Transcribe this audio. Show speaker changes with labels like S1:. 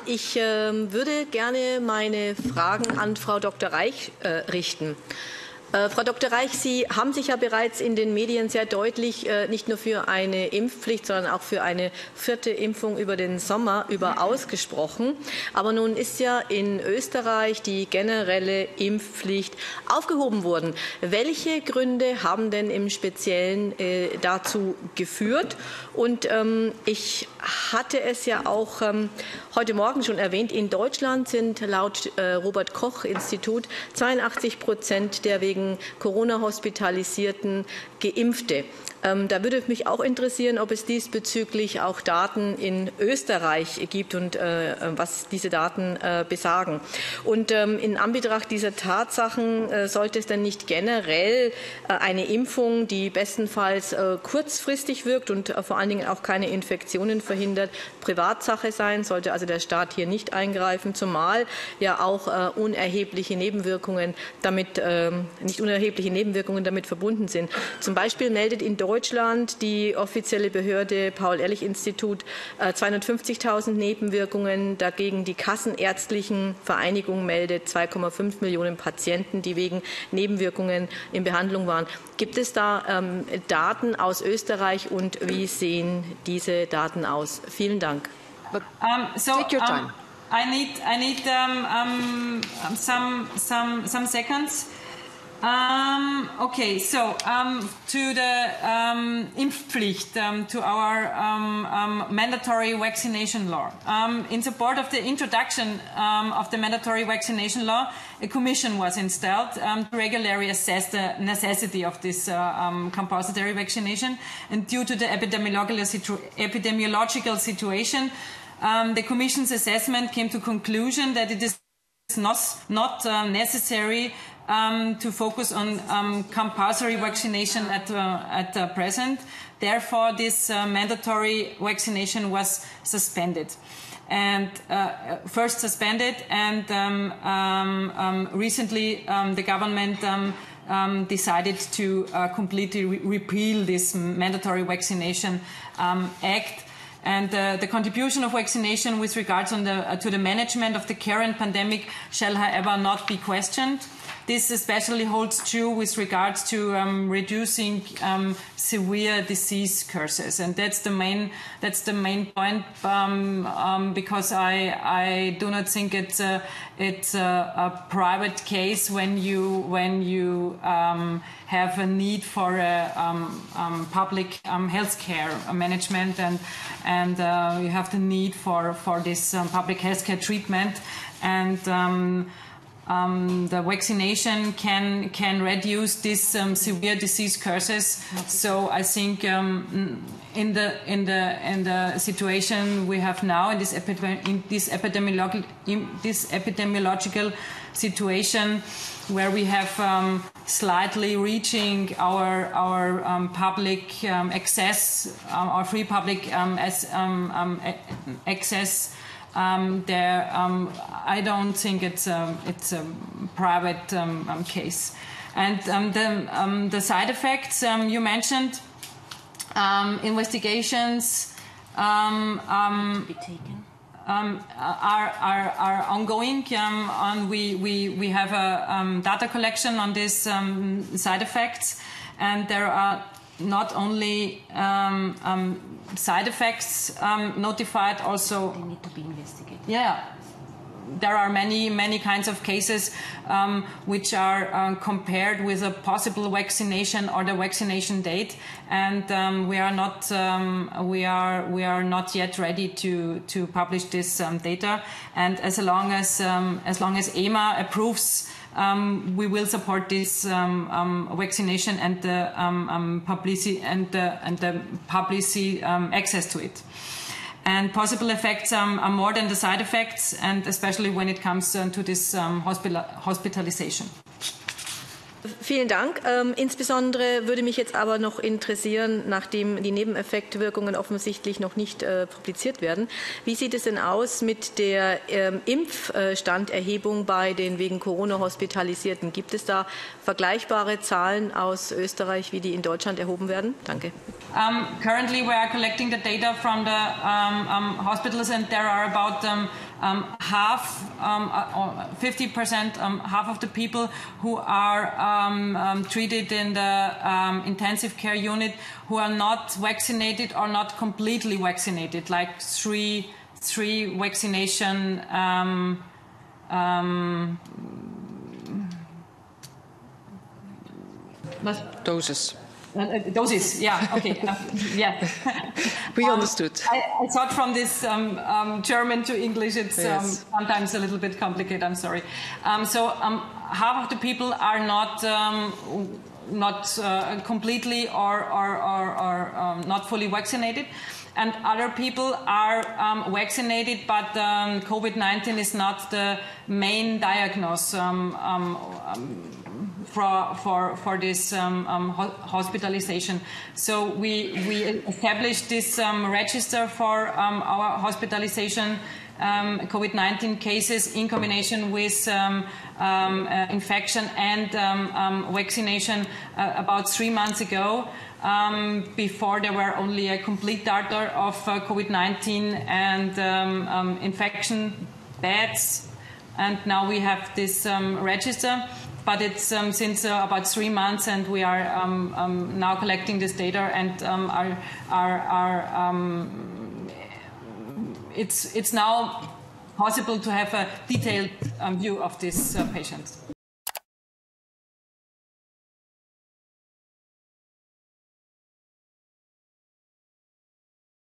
S1: ich würde gerne meine Fragen an Frau Dr. Reich richten. Frau Dr. Reich, Sie haben sich ja bereits in den Medien sehr deutlich nicht nur für eine Impfpflicht, sondern auch für eine 4. Impfung über den Sommer ausgesprochen. Aber nun ist ja in Österreich die generelle Impfpflicht aufgehoben worden. Welche Gründe haben denn im Speziellen dazu geführt? Und ich hatte es ja auch heute Morgen schon erwähnt, in Deutschland sind laut Robert-Koch-Institut 82% der wegen Corona hospitalisierten Geimpfte. Da würde mich auch interessieren, ob es diesbezüglich auch Daten in Österreich gibt und was diese Daten besagen. Und in Anbetracht dieser Tatsachen sollte es denn nicht generell eine Impfung, die bestenfalls kurzfristig wirkt und vor allen Dingen auch keine Infektionen verhindert, Privatsache sein? Sollte also der Staat hier nicht eingreifen, zumal ja auch unerhebliche Nebenwirkungen damit, nicht unerhebliche Nebenwirkungen damit verbunden sind. Zum Beispiel meldet in Deutschland die offizielle Behörde Paul-Ehrlich-Institut 250.000 Nebenwirkungen. Dagegen die Kassenärztlichen Vereinigung meldet 2,5 Millionen Patienten, die wegen Nebenwirkungen in Behandlung waren. Gibt es da Daten aus Österreich und wie sehen diese Daten aus? Vielen Dank.
S2: Take your time. I need some seconds. Okay, so to the Impfpflicht, to our mandatory vaccination law. In support of the introduction of the mandatory vaccination law, a commission was installed to regularly assess the necessity of this compulsory vaccination. And due to the epidemiological situation, the commission's assessment came to conclusion that it is not necessary to focus on compulsory vaccination at present. Therefore, this mandatory vaccination was suspended. And first suspended, and recently the government decided to completely repeal this mandatory vaccination act. And the contribution of vaccination with regards to the management of the current pandemic shall, however, not be questioned. This especially holds true with regards to reducing severe disease curses, and that's the main point. Because I do not think it's a private case when you have a need for public health care management, and you have the need for this public health care treatment, and the vaccination can reduce these severe disease curses. So I think in the situation we have now, in this epidemiological situation, where we have slightly reaching our public access, our free public access. I don't think it's a private case. And the side effects you mentioned, investigations are ongoing, and we have a data collection on these side effects, and there are not only side effects notified, also
S3: they need to be investigated.
S2: Yeah, there are many kinds of cases which are compared with a possible vaccination or the vaccination date, and we are not yet ready to publish this data. And as long as EMA approves, we will support this vaccination and the publicity and the publicity access to it. And possible effects are more than the side effects, and especially when it comes to this hospitalization.
S1: Vielen Dank. Insbesondere würde mich jetzt aber noch interessieren, nachdem die Nebeneffektwirkungen offensichtlich noch nicht publiziert werden, wie sieht es denn aus mit der Impfstanderhebung bei den wegen Corona Hospitalisierten? Gibt es da vergleichbare Zahlen aus Österreich, wie die in Deutschland erhoben werden? Danke.
S2: Currently we are collecting the data from the hospitals, and there are about half, 50%, half of the people who are treated in the intensive care unit who are not vaccinated or not completely vaccinated, like three vaccination
S3: doses.
S2: Doses, yeah, okay, yeah.
S3: We understood.
S2: I thought from this German to English, it's sometimes a little bit complicated, I'm sorry. So half of the people are not completely or not fully vaccinated, and other people are vaccinated, but COVID-19 is not the main diagnosis for this hospitalization. So we established this register for our hospitalization COVID-19 cases in combination with infection and vaccination about 3 months ago. Before there were only a complete data of COVID-19 and infection beds, and now we have this register. But it's since about 3 months, and we are now collecting this data, and it's now possible to have a detailed view of these patients.